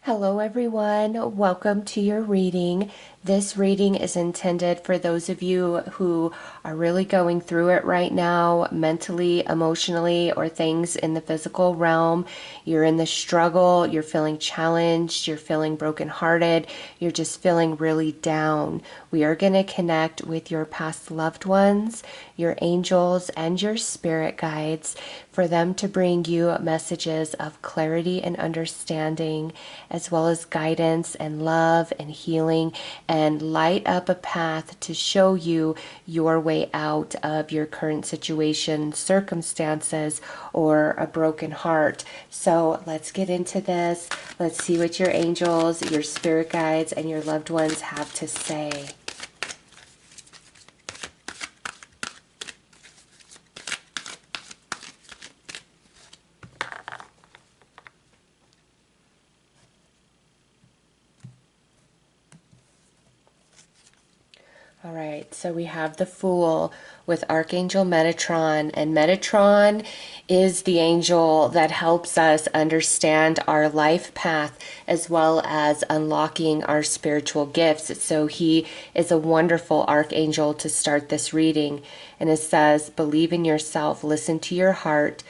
Hello everyone, welcome to your reading. This reading is intended for those of you who are really going through it right now, mentally, emotionally, or things in the physical realm. You're in the struggle, you're feeling challenged, you're feeling brokenhearted, you're just feeling really down. We are going to connect with your past loved ones, your angels, and your spirit guides for them to bring you messages of clarity and understanding, as well as guidance and love and healing, and light up a path to show you your way out of your current situation, circumstances, or a broken heart. So let's get into this. Let's see what your angels, your spirit guides, and your loved ones have to say. All right, so we have the Fool with Archangel Metatron, and Metatron is the angel that helps us understand our life path as well as unlocking our spiritual gifts. So he is a wonderful archangel to start this reading. And it says, believe in yourself, listen to your heart,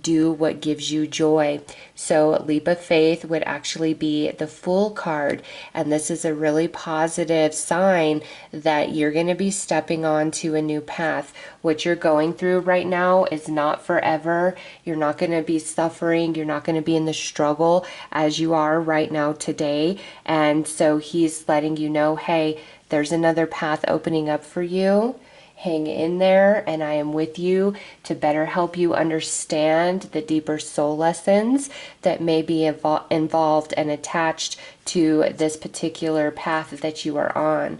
do what gives you joy. So leap of faith would actually be the Fool card, and this is a really positive sign that you're going to be stepping onto a new path. What you're going through right now is not forever. You're not going to be suffering, you're not going to be in the struggle as you are right now today. And so he's letting you know, hey, there's another path opening up for you. Hang in there, and I am with you to better help you understand the deeper soul lessons that may be involved and attached to this particular path that you are on.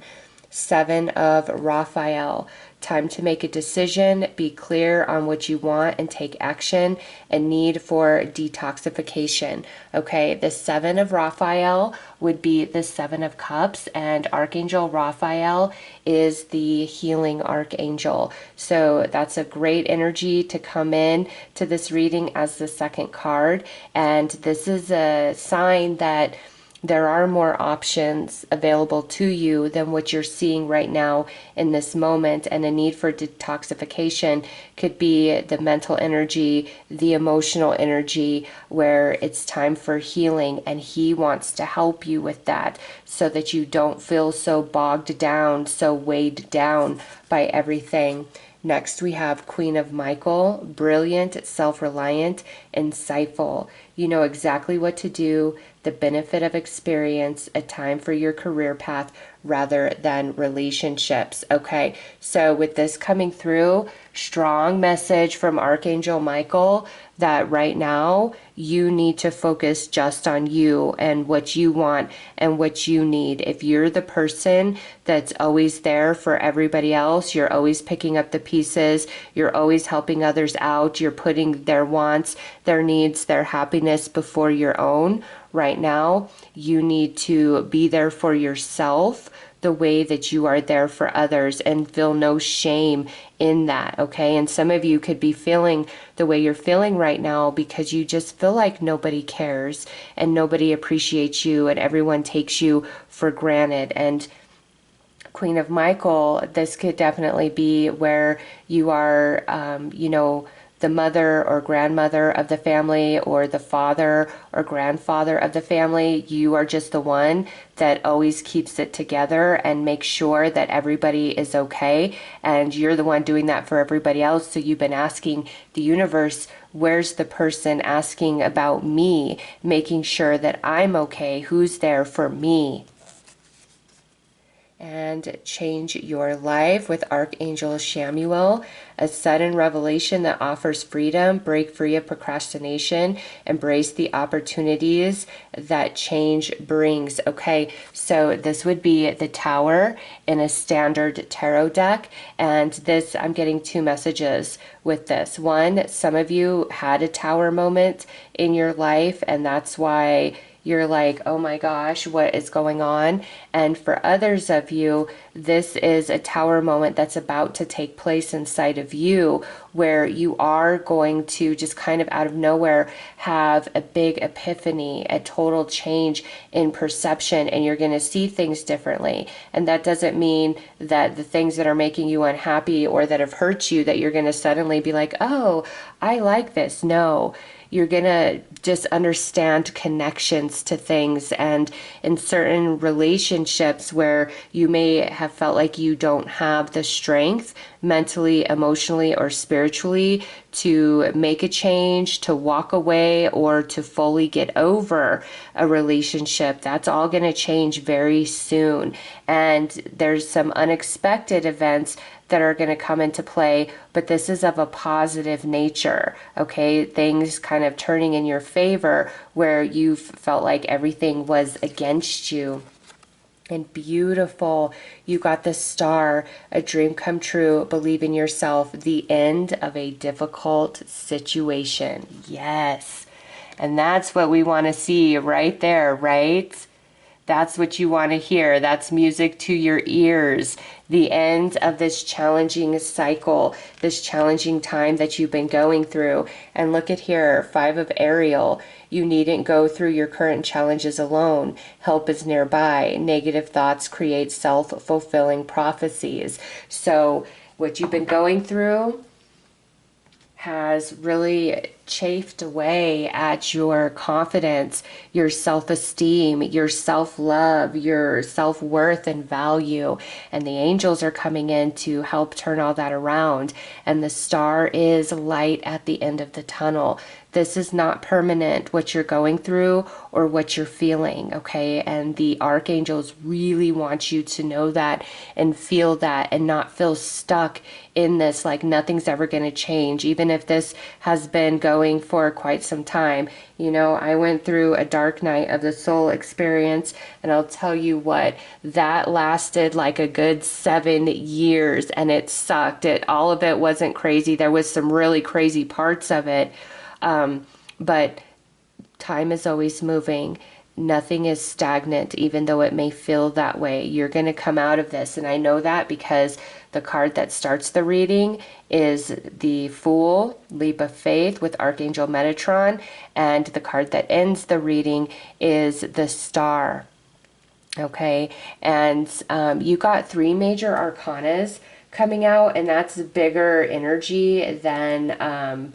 Seven of Raphael. Time to make a decision, be clear on what you want and take action, and need for detoxification. Okay, the Seven of Raphael would be the Seven of Cups, and Archangel Raphael is the healing archangel. So that's a great energy to come in to this reading as the second card. And this is a sign that there are more options available to you than what you're seeing right now in this moment. And a need for detoxification could be the mental energy, the emotional energy, where it's time for healing, and he wants to help you with that so that you don't feel so bogged down, so weighed down by everything. Next, we have Queen of Michael, brilliant, self-reliant, insightful. You know exactly what to do, the benefit of experience, a time for your career path rather than relationships. Okay, so with this coming through, strong message from Archangel Michael that right now you need to focus just on you and what you want and what you need. If you're the person that's always there for everybody else, you're always picking up the pieces, you're always helping others out, you're putting their wants, their needs, their happiness before your own. Right now, you need to be there for yourself the way that you are there for others, and feel no shame in that, okay? And some of you could be feeling the way you're feeling right now because you just feel like nobody cares and nobody appreciates you and everyone takes you for granted. And Queen of Michael, this could definitely be where you are, the mother or grandmother of the family, or the father or grandfather of the family. You are just the one that always keeps it together and makes sure that everybody is okay. And you're the one doing that for everybody else. So you've been asking the universe, where's the person asking about me, making sure that I'm okay? Who's there for me? And change your life with Archangel Shamuel, a sudden revelation that offers freedom, break free of procrastination, embrace the opportunities that change brings. Okay, so this would be the Tower in a standard tarot deck, and this, I'm getting two messages with this. One, some of you had a Tower moment in your life, and that's why you're like, oh my gosh, what is going on? And for others of you, this is a tower moment that's about to take place inside of you, where you are going to just kind of out of nowhere have a big epiphany, a total change in perception, and you're going to see things differently. And that doesn't mean that the things that are making you unhappy or that have hurt you, that you're going to suddenly be like, oh, I like this. No, you're going to just understand connections to things, and in certain relationships where you may have felt like you don't have the strength mentally, emotionally, or spiritually to make a change, to walk away, or to fully get over a relationship. That's all going to change very soon. And there's some unexpected events that are going to come into play, but this is of a positive nature, okay? Things kind of turning in your favor where you've felt like everything was against you. And beautiful, you got the star, a dream come true, believe in yourself, the end of a difficult situation. Yes. And that's what we want to see right there, right? That's what you want to hear. That's music to your ears. The end of this challenging cycle, this challenging time that you've been going through. And look at here, 5 of Ariel. You needn't go through your current challenges alone. Help is nearby. Negative thoughts create self-fulfilling prophecies. So what you've been going through has really chafed away at your confidence, your self-esteem, your self-love, your self-worth and value. And the angels are coming in to help turn all that around. And the star is light at the end of the tunnel. This is not permanent, what you're going through or what you're feeling, okay? And the archangels really want you to know that and feel that and not feel stuck in this, like nothing's ever going to change, even if this has been going for quite some time. You know, I went through a dark night of the soul experience, and I'll tell you what, that lasted like a good 7 years, and it sucked. All of it wasn't crazy. There was some really crazy parts of it. But time is always moving. Nothing is stagnant, even though it may feel that way. You're going to come out of this. And I know that because the card that starts the reading is the Fool, Leap of Faith with Archangel Metatron. And the card that ends the reading is the Star. Okay. And you got 3 major arcanas coming out, and that's bigger energy than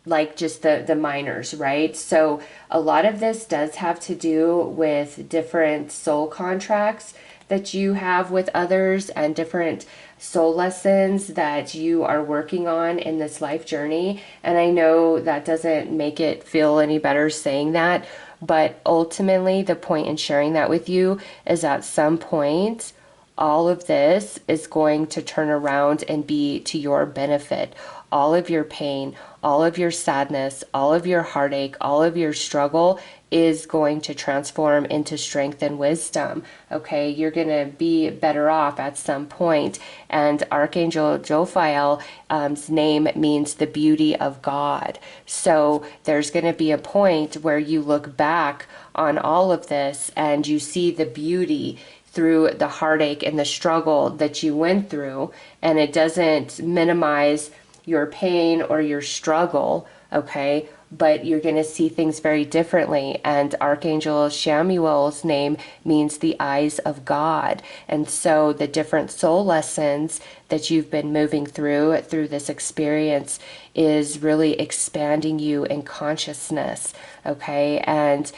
like just the minors, right? So a lot of this does have to do with different soul contracts that you have with others and different soul lessons that you are working on in this life journey. And I know that doesn't make it feel any better saying that, but ultimately the point in sharing that with you is at some point all of this is going to turn around and be to your benefit. All of your pain, all of your sadness, all of your heartache, all of your struggle is going to transform into strength and wisdom. Okay, you're going to be better off at some point. And Archangel Jophiel's name means the beauty of God. So there's going to be a point where you look back on all of this and you see the beauty through the heartache and the struggle that you went through, and it doesn't minimize your pain or your struggle, okay? But you're going to see things very differently. And Archangel Shamuel's name means the eyes of God. And so the different soul lessons that you've been moving through this experience is really expanding you in consciousness, okay? And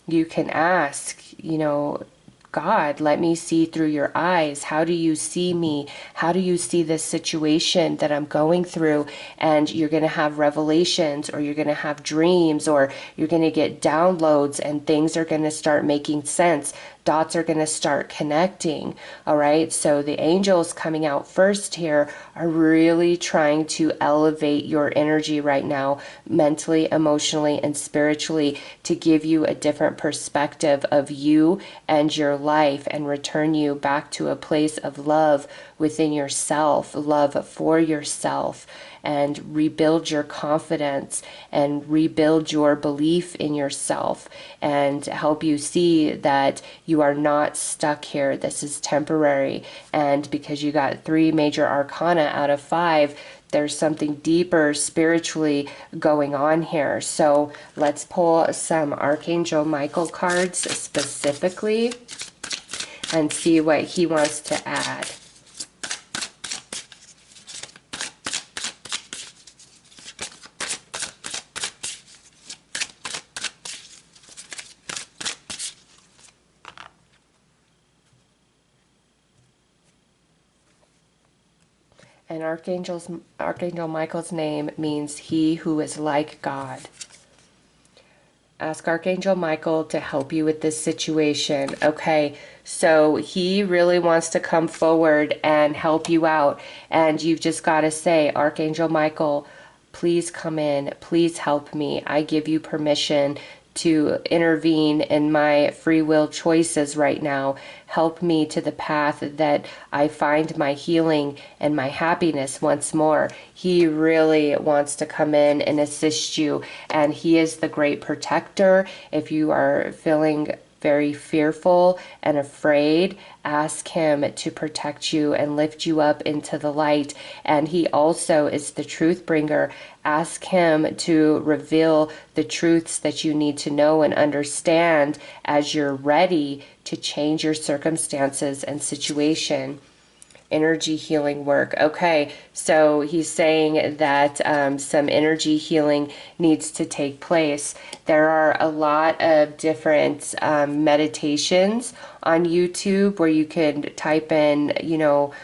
you can ask, you know, God, let me see through your eyes. How do you see me? How do you see this situation that I'm going through? And you're going to have revelations, or you're going to have dreams, or you're going to get downloads, and things are going to start making sense. Dots are going to start connecting. All right. So the angels coming out first here are really trying to elevate your energy right now, mentally, emotionally, and spiritually, to give you a different perspective of you and your life and return you back to a place of love within yourself, love for yourself, and rebuild your confidence and rebuild your belief in yourself, and help you see that you are not stuck here. This is temporary. And because you got 3 major arcana out of 5, there's something deeper spiritually going on here. So let's pull some Archangel Michael cards specifically and see what he wants to add. And Archangel Michael's name means he who is like God. Ask Archangel Michael to help you with this situation. Okay, so he really wants to come forward and help you out. And you've just got to say, Archangel Michael, please come in. Please help me. I give you permission to intervene in my free will choices right now. Help me to the path that I find my healing and my happiness once more. He really wants to come in and assist you, and he is the great protector. If you are feeling very fearful and afraid, ask him to protect you and lift you up into the light. And he also is the truth bringer. Ask him to reveal the truths that you need to know and understand as you're ready to change your circumstances and situation. Energy healing work. Okay, so he's saying that some energy healing needs to take place. There are a lot of different meditations on YouTube where you can type in, you know,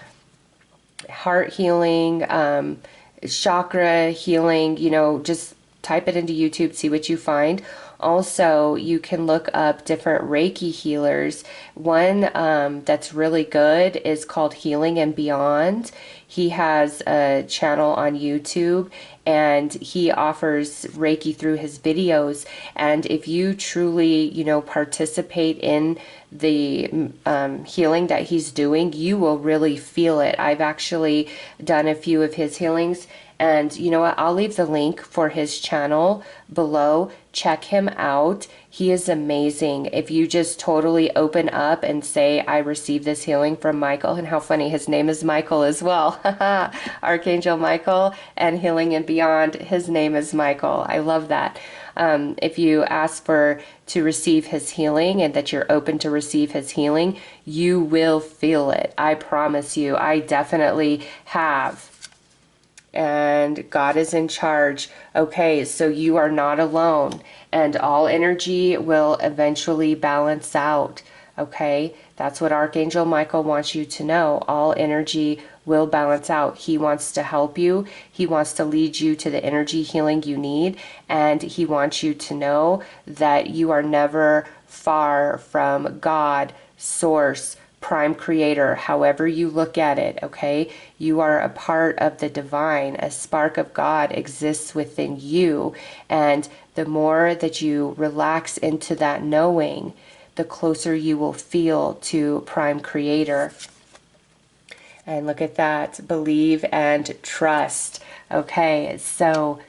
heart healing, chakra healing, you know, just type it into YouTube, see what you find. Also, you can look up different Reiki healers. One that's really good is called Healing and Beyond. He has a channel on YouTube, and he offers Reiki through his videos. And if you truly, you know, participate in the healing that he's doing, you will really feel it. I've actually done a few of his healings, and you know what, I'll leave the link for his channel below. Check him out. He is amazing. If you just totally open up and say, I received this healing from Michael, and how funny, his name is Michael as well. Archangel Michael, and Healing and Beyond, his name is Michael. I love that. If you ask to receive his healing and that you're open to receive his healing, you will feel it. I promise you. I definitely have. And God is in charge. Okay, so you are not alone, and all energy will eventually balance out. Okay, that's what Archangel Michael wants you to know. All energy will balance out. He wants to help you. He wants to lead you to the energy healing you need, and he wants you to know that you are never far from God, Source, Prime Creator, however you look at it, okay? You are a part of the divine. A spark of God exists within you, and the more that you relax into that knowing, the closer you will feel to Prime Creator. And look at that, believe and trust. Okay, so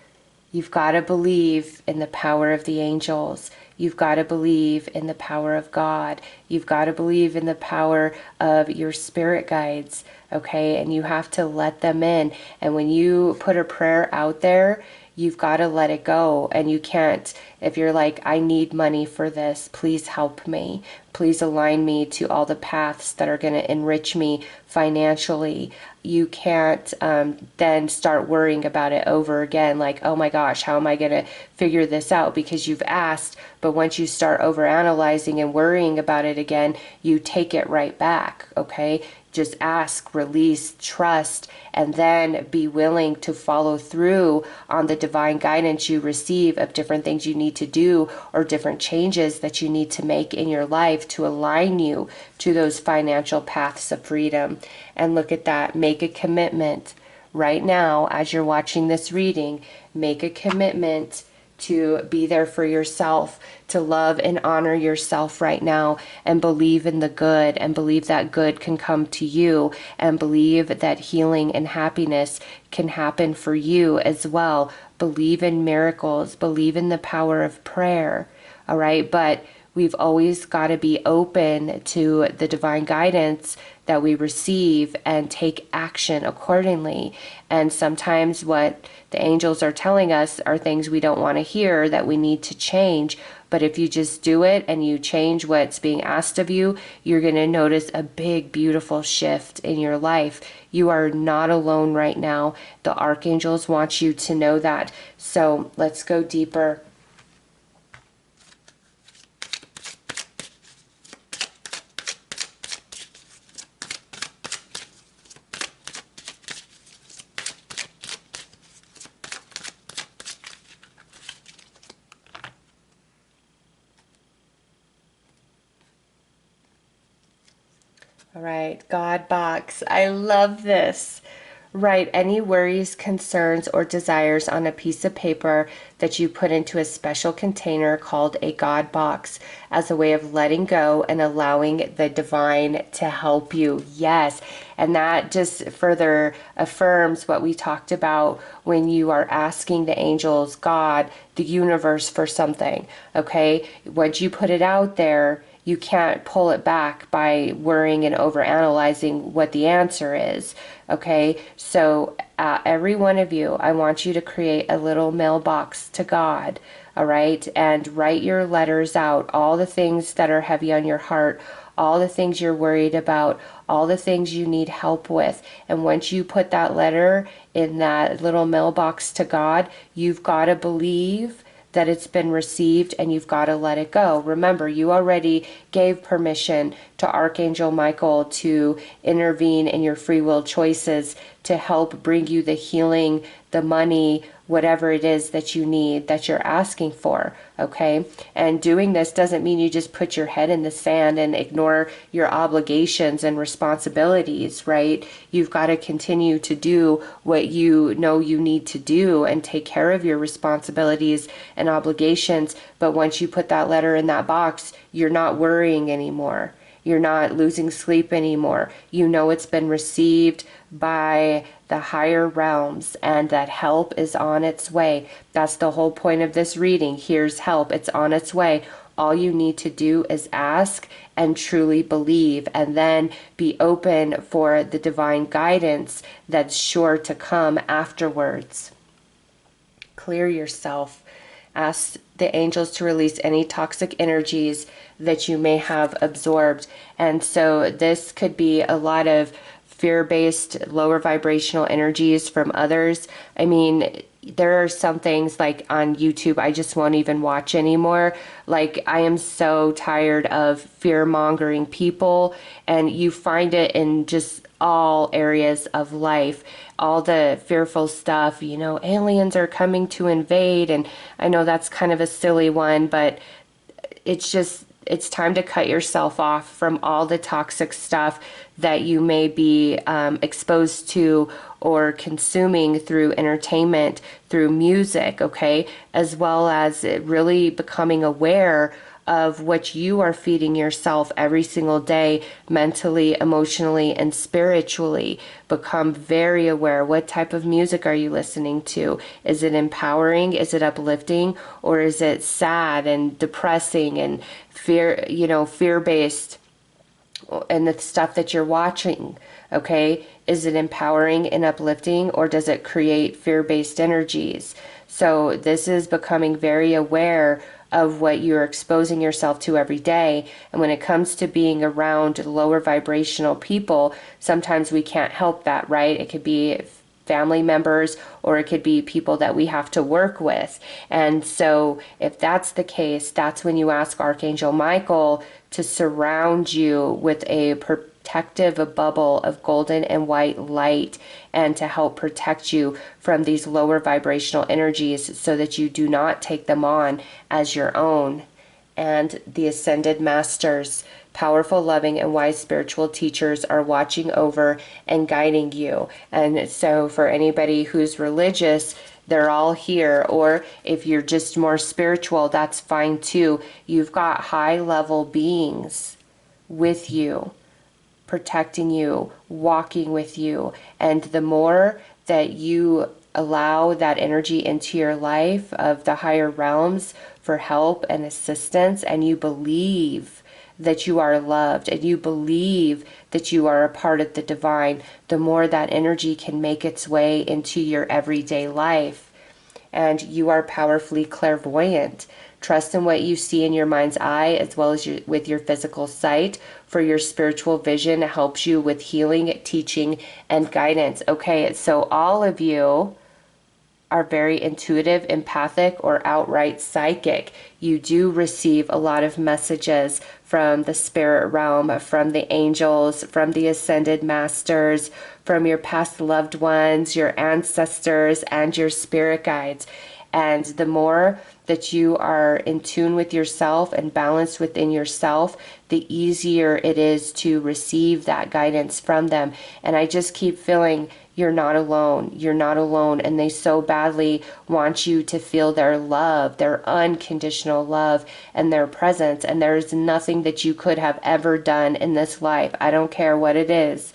you've got to believe in the power of the angels. You've got to believe in the power of God. You've got to believe in the power of your spirit guides, okay? And you have to let them in. And when you put a prayer out there, you've got to let it go. And you can't, if you're like, I need money for this, please help me. Please align me to all the paths that are going to enrich me financially. You can't then start worrying about it over again, like, oh my gosh, how am I going to figure this out? Because you've asked, but once you start overanalyzing and worrying about it again, you take it right back, okay? Just ask, release, trust, and then be willing to follow through on the divine guidance you receive of different things you need to do or different changes that you need to make in your life to align you to those financial paths of freedom. And look at that. Make a commitment right now as you're watching this reading. Make a commitment to be there for yourself, to love and honor yourself right now, and believe in the good, and believe that good can come to you, and believe that healing and happiness can happen for you as well. Believe in miracles, believe in the power of prayer. All right, but we've always got to be open to the divine guidance that we receive and take action accordingly. And sometimes what the angels are telling us are things we don't want to hear, that we need to change. But if you just do it and you change what's being asked of you, you're going to notice a big, beautiful shift in your life. You are not alone right now. The archangels want you to know that. So let's go deeper. All right, God box. I love this. Write any worries, concerns, or desires on a piece of paper that you put into a special container called a God box as a way of letting go and allowing the divine to help you. Yes, and that just further affirms what we talked about when you are asking the angels, God, the universe for something. Okay, once you put it out there, you can't pull it back by worrying and overanalyzing what the answer is. Okay, so every one of you, I want you to create a little mailbox to God. All right, and write your letters out, all the things that are heavy on your heart, all the things you're worried about, all the things you need help with. And once you put that letter in that little mailbox to God, you've got to believe that it's been received, and you've got to let it go. Remember, you already gave permission to Archangel Michael to intervene in your free will choices to help bring you the healing, the money, whatever it is that you need, that you're asking for, okay? And doing this doesn't mean you just put your head in the sand and ignore your obligations and responsibilities, right? You've got to continue to do what you know you need to do and take care of your responsibilities and obligations. But once you put that letter in that box, you're not worrying anymore. You're not losing sleep anymore. You know it's been received by the higher realms and that help is on its way. That's the whole point of this reading. Here's help. It's on its way. All you need to do is ask and truly believe, and then be open for the divine guidance that's sure to come afterwards. Clear yourself. Ask the angels to release any toxic energies that you may have absorbed. And so this could be a lot of fear-based, lower vibrational energies from others. I mean, there are some things like on YouTube I just won't even watch anymore. Like, I am so tired of fear-mongering people, and you find it in just all areas of life. All the fearful stuff, you know, aliens are coming to invade, and I know that's kind of a silly one, but it's time to cut yourself off from all the toxic stuff that you may be exposed to or consuming through entertainment, through music, okay? As well as really becoming aware of what you are feeding yourself every single day, mentally, emotionally, and spiritually. Become very aware. What type of music are you listening to? Is it empowering? Is it uplifting? Or is it sad and depressing and fear-based? And the stuff that you're watching, okay? Is it empowering and uplifting, or does it create fear-based energies? So this is becoming very aware of what you're exposing yourself to every day. And when it comes to being around lower vibrational people, sometimes we can't help that, right? It could be family members, or it could be people that we have to work with. And so if that's the case, that's when you ask Archangel Michael to surround you with a protective bubble of golden and white light, and to help protect you from these lower vibrational energies so that you do not take them on as your own. And the Ascended Masters, powerful, loving, and wise spiritual teachers, are watching over and guiding you. And so for anybody who's religious, they're all here. Or if you're just more spiritual, that's fine too. You've got high level beings with you, protecting you, walking with you. And the more that you allow that energy into your life of the higher realms for help and assistance, and you believe that you are loved and you believe that you are a part of the divine, the more that energy can make its way into your everyday life. And you are powerfully clairvoyant. Trust in what you see in your mind's eye as well as with your physical sight, for your spiritual vision helps you with healing, teaching, and guidance. Okay, so all of you are very intuitive, empathic, or outright psychic. You do receive a lot of messages from the spirit realm, from the angels, from the ascended masters, from your past loved ones, your ancestors, and your spirit guides. And the more that you are in tune with yourself and balanced within yourself, the easier it is to receive that guidance from them. And I just keep feeling you're not alone. You're not alone. And they so badly want you to feel their love, their unconditional love, and their presence. And there's nothing that you could have ever done in this life, I don't care what it is,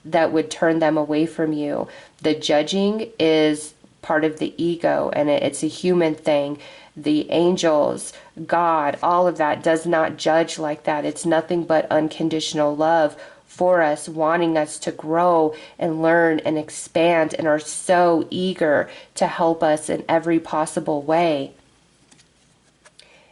that would turn them away from you. The judging is part of the ego, and it's a human thing. The angels, God, all of that does not judge like that. It's nothing but unconditional love for us, wanting us to grow and learn and expand, and are so eager to help us in every possible way.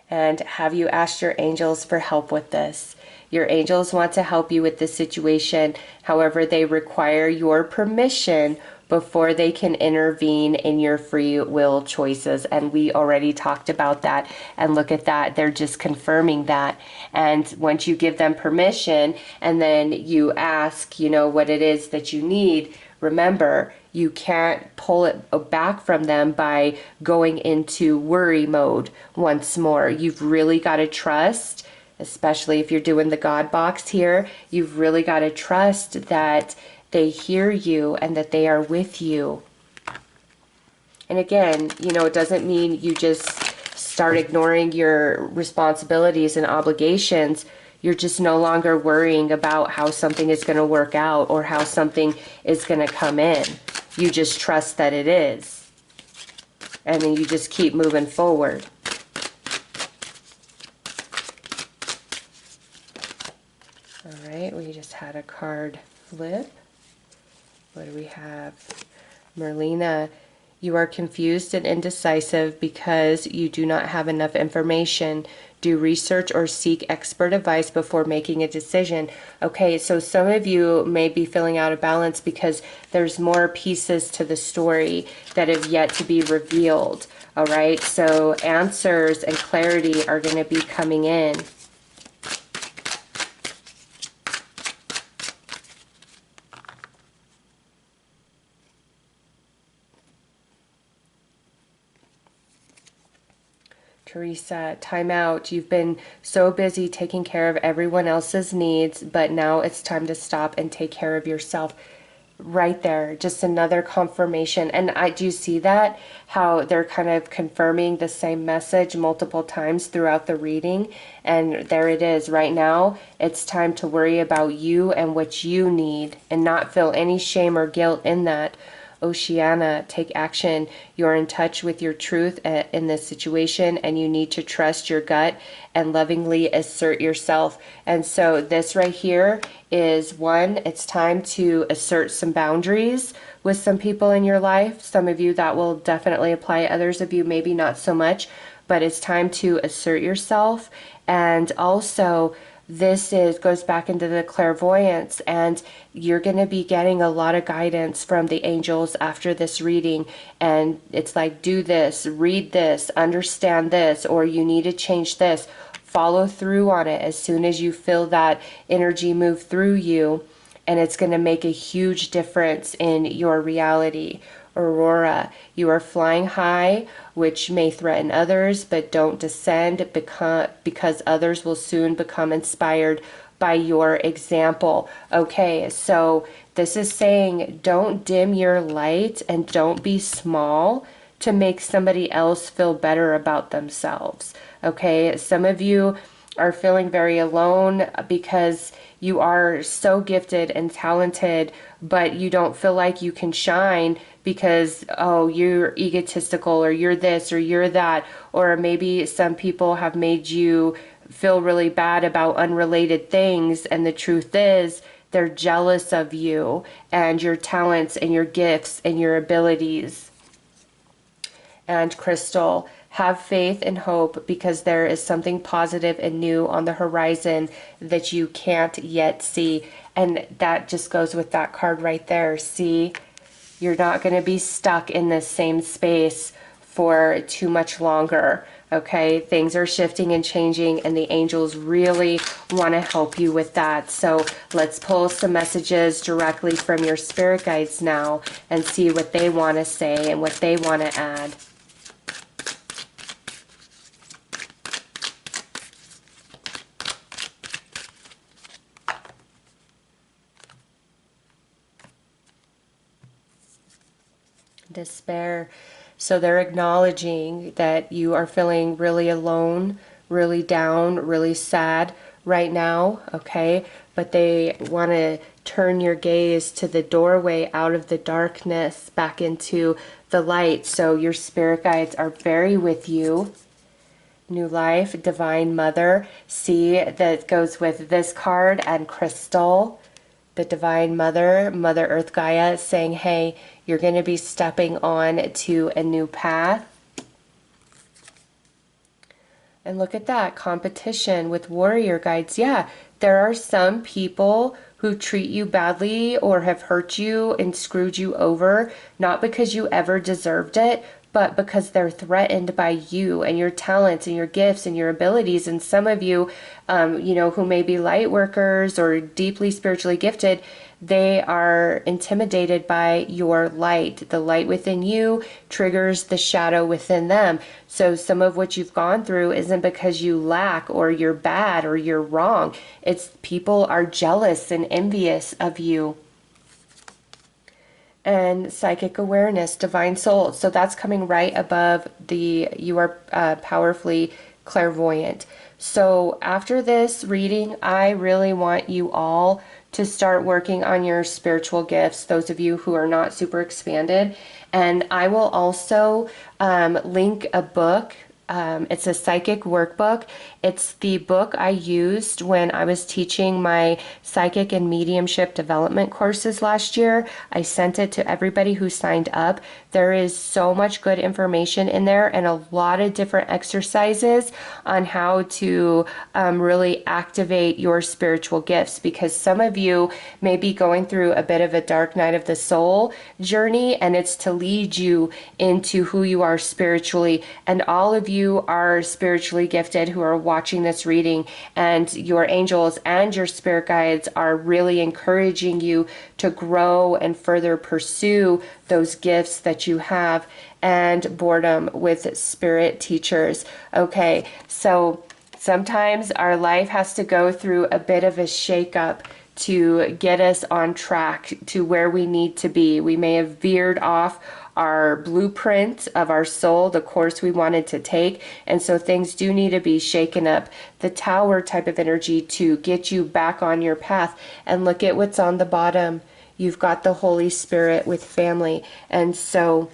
And have you asked your angels for help with this? Your angels want to help you with this situation. However, they require your permission before they can intervene in your free will choices. And we already talked about that. And look at that. They're just confirming that. And once you give them permission and then you ask, what it is that you need, remember, you can't pull it back from them by going into worry mode once more. You've really got to trust, especially if you're doing the God box here, you've really got to trust that they hear you and that they are with you. And again, it doesn't mean you just start ignoring your responsibilities and obligations. You're just no longer worrying about how something is going to work out or how something is going to come in. You just trust that it is. And then you just keep moving forward. All right, we just had a card flip. What do we have? Merlina, you are confused and indecisive because you do not have enough information. Do research or seek expert advice before making a decision. Okay, so some of you may be feeling out of balance because there's more pieces to the story that have yet to be revealed. All right, so answers and clarity are going to be coming in. Teresa, time out. You've been so busy taking care of everyone else's needs, but now it's time to stop and take care of yourself. Right there, just another confirmation. And I do see that, how they're kind of confirming the same message multiple times throughout the reading. And there it is. Right now, it's time to worry about you and what you need and not feel any shame or guilt in that. Oceana, take action. You're in touch with your truth in this situation, and you need to trust your gut and lovingly assert yourself. And so this right here is one, it's time to assert some boundaries with some people in your life. Some of you that will definitely apply. Others of you maybe not so much, but it's time to assert yourself. And also, this goes back into the clairvoyance, and you're going to be getting a lot of guidance from the angels after this reading. And it's like, do this, read this, understand this, or you need to change this. Follow through on it as soon as you feel that energy move through you, and it's going to make a huge difference in your reality. Aurora, you are flying high, which may threaten others, but don't descend because others will soon become inspired by your example. Okay, so this is saying don't dim your light and don't be small. to make somebody else feel better about themselves. Okay, some of you are feeling very alone because you are so gifted and talented, but you don't feel like you can shine because, oh, you're egotistical, or you're this, or you're that, or maybe some people have made you feel really bad about unrelated things, and the truth is they're jealous of you and your talents and your gifts and your abilities. And Crystal, have faith and hope, because there is something positive and new on the horizon that you can't yet see. And that just goes with that card right there. See, you're not going to be stuck in this same space for too much longer. Okay, things are shifting and changing, and the angels really want to help you with that. So let's pull some messages directly from your spirit guides now and see what they want to say and what they want to add. Despair. So they're acknowledging that you are feeling really alone, really down, really sad right now, okay? But they want to turn your gaze to the doorway out of the darkness back into the light. So your spirit guides are very with you. New life, divine mother. See, that goes with this card and crystal. The divine mother, Mother Earth Gaia, saying, hey, you're going to be stepping on to a new path. And look at that, competition with warrior guides. Yeah, there are some people who treat you badly or have hurt you and screwed you over, not because you ever deserved it, but because they're threatened by you and your talents and your gifts and your abilities. And some of you, who may be light workers or deeply spiritually gifted, they are intimidated by your light. The light within you triggers the shadow within them. So some of what you've gone through isn't because you lack or you're bad or you're wrong. It's people are jealous and envious of you. And psychic awareness, divine soul. So that's coming right above the you are powerfully clairvoyant. So after this reading, I really want you all to start working on your spiritual gifts, those of you who are not super expanded. And I will also link a book. It's a psychic workbook. It's the book I used when I was teaching my psychic and mediumship development courses last year. I sent it to everybody who signed up. There is so much good information in there and a lot of different exercises on how to really activate your spiritual gifts, because some of you may be going through a bit of a dark night of the soul journey, and it's to lead you into who you are spiritually. And all of you are spiritually gifted who are watching this reading, and your angels and your spirit guides are really encouraging you to grow and further pursue those gifts that you have. And boredom with spirit teachers. Okay, so sometimes our life has to go through a bit of a shakeup to get us on track to where we need to be. We may have veered off our blueprint of our soul, the course we wanted to take, and so things do need to be shaken up. The tower type of energy to get you back on your path. And look at what's on the bottom. You've got the Holy Spirit with family. And so,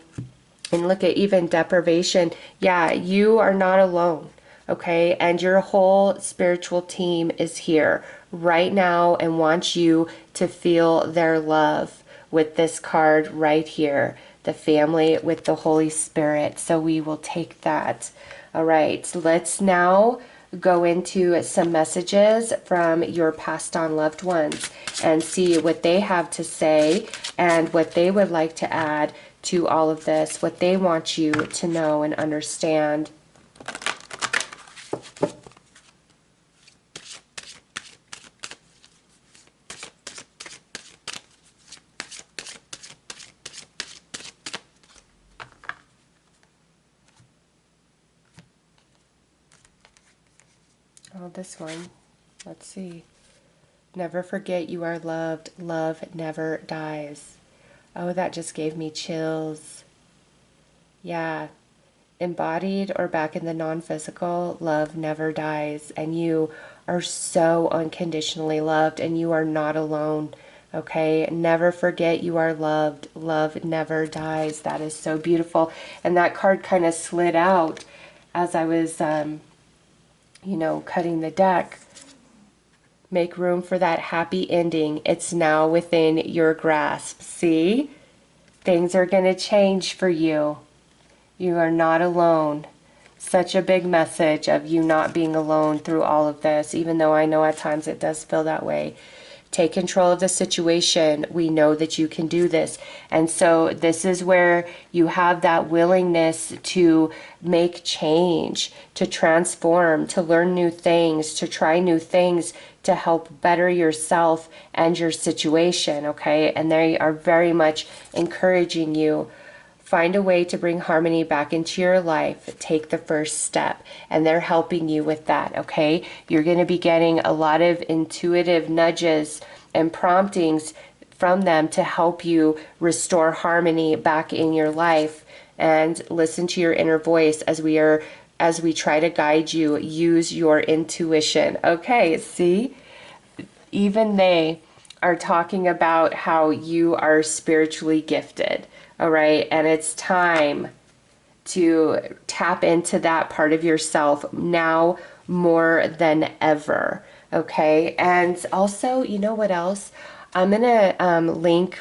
and look at even deprivation. Yeah, you are not alone. Okay, and your whole spiritual team is here right now and wants you to feel their love with this card right here, the family with the Holy Spirit. So we will take that. All right, so let's now go into some messages from your passed on loved ones and see what they have to say and what they would like to add to all of this, what they want you to know and understand. Oh, this one. Let's see. Never forget you are loved. Love never dies. Oh, that just gave me chills. Yeah. Embodied or back in the non-physical, love never dies, and you are so unconditionally loved, and you are not alone. Okay, never forget you are loved. Love never dies. That is so beautiful. And that card kind of slid out as I was, cutting the deck. Make room for that happy ending. It's now within your grasp. See? Things are going to change for you. You are not alone. Such a big message of you not being alone through all of this, even though I know at times it does feel that way. Take control of the situation. We know that you can do this. And so this is where you have that willingness to make change, to transform, to learn new things, to try new things to help better yourself and your situation, okay? And they are very much encouraging you. Find a way to bring harmony back into your life. Take the first step. And they're helping you with that, okay? You're going to be getting a lot of intuitive nudges and promptings from them to help you restore harmony back in your life. And listen to your inner voice as we try to guide you. Use your intuition. Okay, see? Even they are talking about how you are spiritually gifted. All right, and it's time to tap into that part of yourself now more than ever. Okay, and also, you know what else? I'm gonna link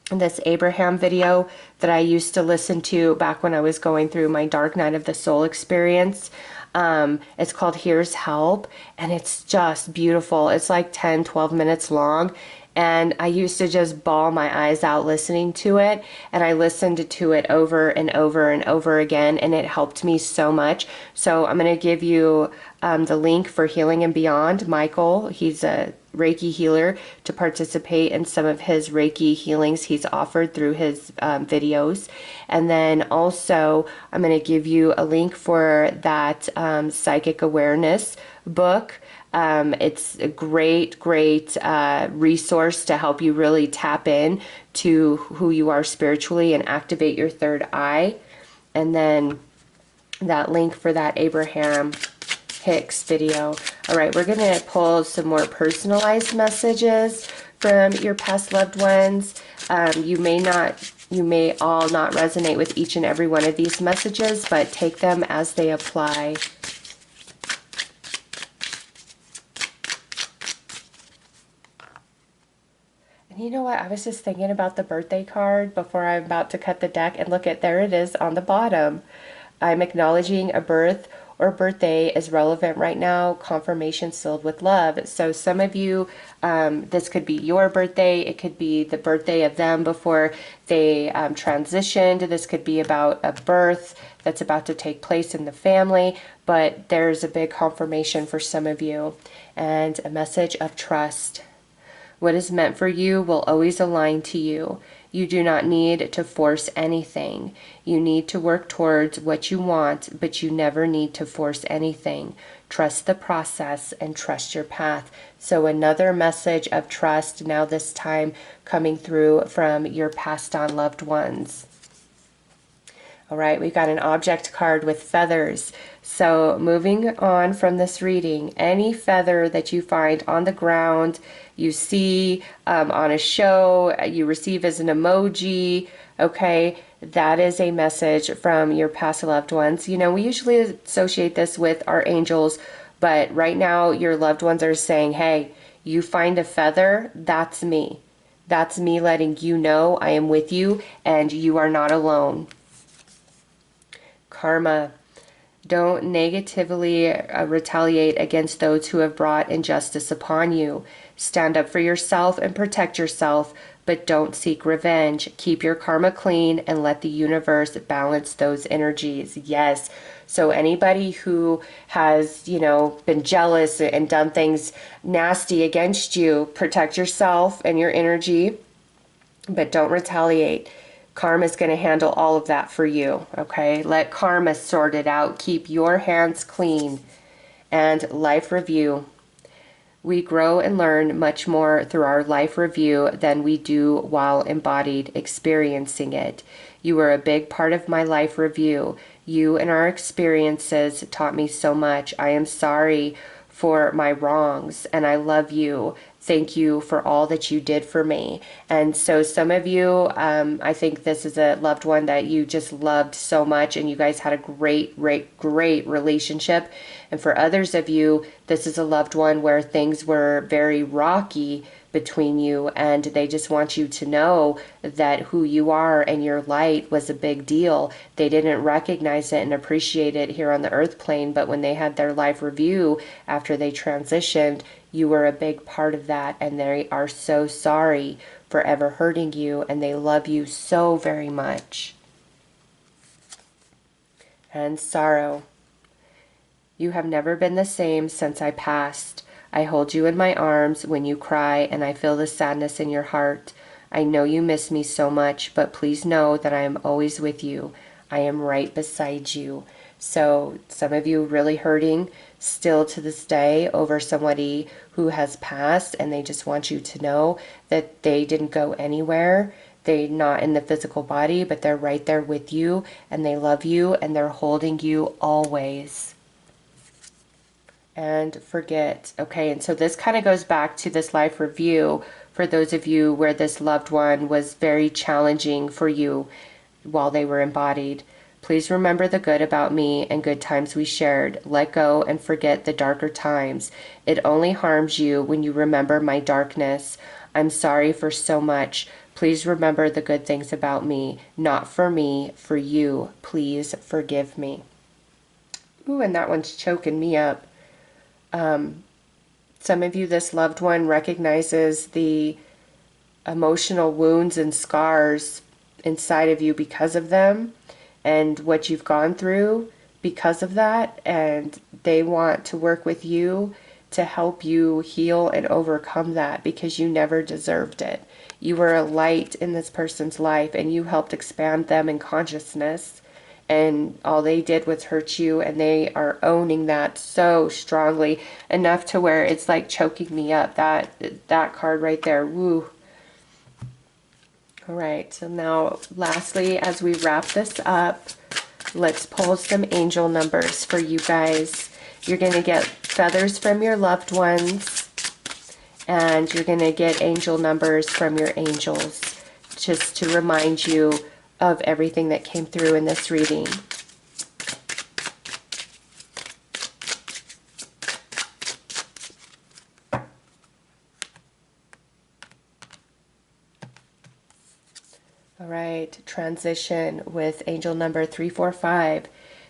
this Abraham video that I used to listen to back when I was going through my dark night of the soul experience. It's called Here's Help, and it's just beautiful. It's like 10-12 minutes long, and I used to just bawl my eyes out listening to it, and I listened to it over and over and over again, and it helped me so much. So I'm going to give you the link for Healing and Beyond. Michael, he's a Reiki healer, to participate in some of his Reiki healings he's offered through his videos. And then also I'm going to give you a link for that psychic awareness book. It's a great resource to help you really tap in to who you are spiritually and activate your third eye. And then that link for that Abraham Hicks video. All right, we're going to pull some more personalized messages from your past loved ones. You may all not resonate with each and every one of these messages, but take them as they apply. And you know what? I was just thinking about the birthday card before I'm about to cut the deck, and look at, there it is on the bottom. I'm acknowledging a birth or birthday is relevant right now. Confirmation sealed with love. So some of you, this could be your birthday. It could be the birthday of them before they transitioned. This could be about a birth that's about to take place in the family. But there's a big confirmation for some of you. And a message of trust. What is meant for you will always align to you. You do not need to force anything. You need to work towards what you want, but you never need to force anything. Trust the process and trust your path. So another message of trust, now this time coming through from your passed on loved ones. All right, we've got an object card with feathers. So moving on from this reading, any feather that you find on the ground, you see on a show, you receive as an emoji, okay, that is a message from your past loved ones. You know, we usually associate this with our angels, but right now your loved ones are saying, hey, you find a feather, that's me. That's me letting you know I am with you and you are not alone. Karma. Don't negatively retaliate against those who have brought injustice upon you. Stand up for yourself and protect yourself, but don't seek revenge. Keep your karma clean and let the universe balance those energies. Yes. So anybody who has, been jealous and done things nasty against you, protect yourself and your energy, but don't retaliate. Karma is going to handle all of that for you, okay? Let karma sort it out. Keep your hands clean. And life review. We grow and learn much more through our life review than we do while embodied experiencing it. You were a big part of my life review. You and our experiences taught me so much. I am sorry for my wrongs, and I love you. Thank you for all that you did for me. And so some of you, I think this is a loved one that you just loved so much, and you guys had a great relationship. And for others of you, this is a loved one where things were very rocky between you, and they just want you to know that who you are and your light was a big deal. They didn't recognize it and appreciate it here on the earth plane, but when they had their life review after they transitioned, you were a big part of that, and they are so sorry for ever hurting you, and they love you so very much. And sorrow. You have never been the same since I passed. I hold you in my arms when you cry, and I feel the sadness in your heart. I know you miss me so much, but please know that I am always with you. I am right beside you. So some of you really hurting still to this day over somebody who has passed, and they just want you to know that they didn't go anywhere. They're not in the physical body, but they're right there with you, and they love you, and they're holding you always. And forget. Okay, and so this kind of goes back to this life review for those of you where this loved one was very challenging for you while they were embodied. Please remember the good about me and good times we shared. Let go and forget the darker times. It only harms you when you remember my darkness. I'm sorry for so much. Please remember the good things about me. Not for me, for you. Please forgive me. Ooh, and that one's choking me up. Some of you, this loved one recognizes the emotional wounds and scars inside of you because of them, and what you've gone through because of that, and they want to work with you to help you heal and overcome that, because you never deserved it. You were a light in this person's life, and you helped expand them in consciousness, and all they did was hurt you, and they are owning that so strongly, enough to where it's like choking me up. That card right there, woo. All right, so now lastly, as we wrap this up, let's pull some angel numbers for you guys. You're going to get feathers from your loved ones, and you're going to get angel numbers from your angels, just to remind you of everything that came through in this reading. All right, transition with angel number 345.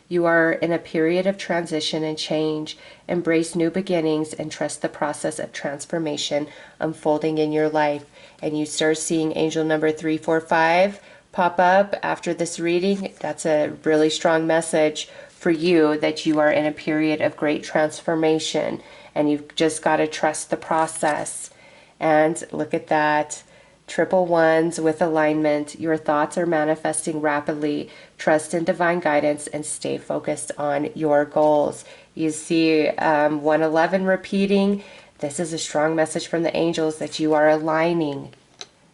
You are in a period of transition and change. Embrace new beginnings and trust the process of transformation unfolding in your life. And you start seeing angel number 345 pop up after this reading. That's a really strong message for you, that you are in a period of great transformation, and you've just got to trust the process. And look at that. Triple ones with alignment. Your thoughts are manifesting rapidly. Trust in divine guidance and stay focused on your goals. You see 111 repeating. This is a strong message from the angels that you are aligning.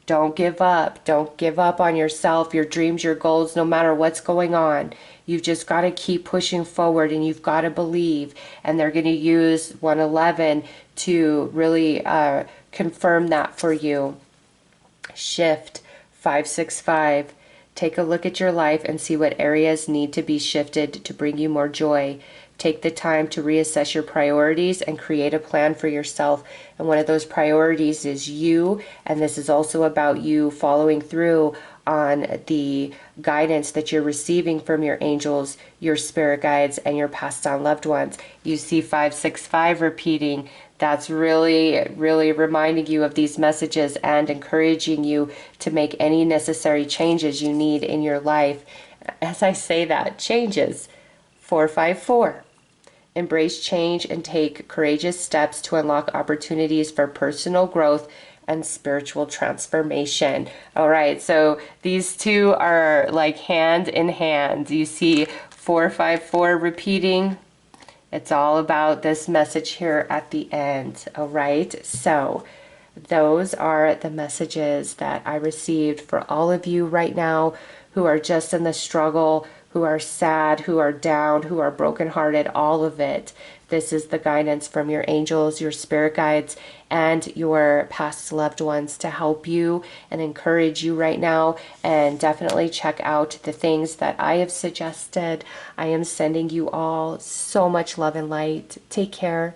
Don't give up. Don't give up on yourself, your dreams, your goals, no matter what's going on. You've just got to keep pushing forward, and you've got to believe. And they're going to use 111 to really confirm that for you. Shift 565. Take a look at your life and see what areas need to be shifted to bring you more joy. Take the time to reassess your priorities and create a plan for yourself. And one of those priorities is you, and this is also about you following through on the guidance that you're receiving from your angels, your spirit guides, and your passed on loved ones. You see 565 repeating. That's really, really reminding you of these messages and encouraging you to make any necessary changes you need in your life. As I say that, changes. 454. Embrace change and take courageous steps to unlock opportunities for personal growth and spiritual transformation. All right, so these two are like hand in hand. You see 454 repeating, It's all about this message here at the end. All right. So those are the messages that I received for all of you right now who are just in the struggle, who are sad, who are down, who are brokenhearted, all of it. This is the guidance from your angels, your spirit guides, and your past loved ones to help you and encourage you right now. And definitely check out the things that I have suggested. I am sending you all so much love and light. Take care.